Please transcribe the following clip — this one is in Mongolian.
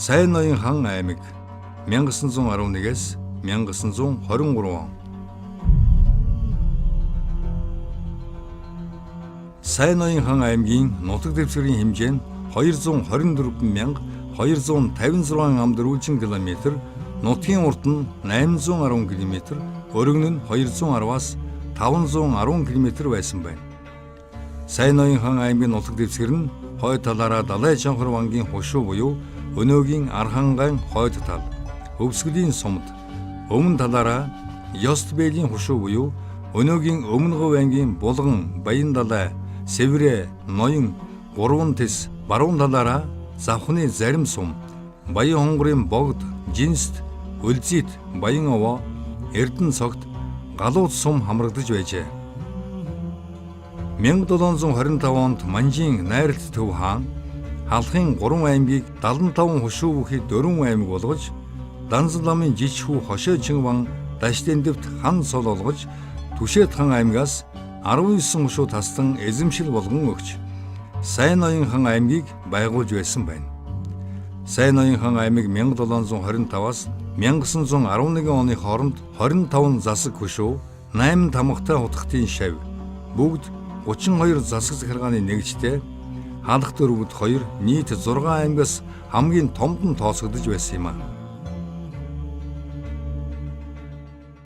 Сайн ноён хан аймаг 1911-с 1923 он. Сайн ноён хан аймгийн нутаг дэвсгэрийн хэмжээ нь 224,256 амдэрүүлжин км, нутгийн урд нь 810 км, өргөн нь 210-аас 510 км байсан байна. Сайн ноён хан аймгийн нутаг дэвсгэр нь хойд талаараа Далай Чанхар вангийн хушуу буюу Өнөөгийн Архангайн хойд тал, Өвсгөлийн сумд, өмнө талаараа Ёстбэлийн хушуу буюу Өнөөгийн Өмнө Говь аймгийн Булган, Баян далай, Сэврэ, Ноён, Гурван Тэс, баруун талаараа Завхны зарим сум, Баян хонгорын богд, Жинст, Үлзийт, Баян овоо, Эрдэнэ цогт, Галууд сум хамрагдаж байжээ. 1725 онд Манжийн Найралт төв хаан Халахын 3 аймгийг 75 хушуу бүхий 4 аймаг болгож, Данзан ламын жиж хүү Хошоо Чинван Дашдын дэвт хан сол олгож, Түшээт хан аймгаас 19 хушуу тасдан эзэмшил болгон өгч, Сайн ноён хан аймгийг байгуулж байсан байна. Сайн ноён хан аймаг 1725-аас 1911 оны хооронд 25 засаг хушуу, 8 тамгатай хутгтын шавь, бүгд 32 засаг захиргааны нэгжтэй Халах дөрвөд 2 нийт 6 аймгаас хамгийн томд нь тооцогдож байсан юм а.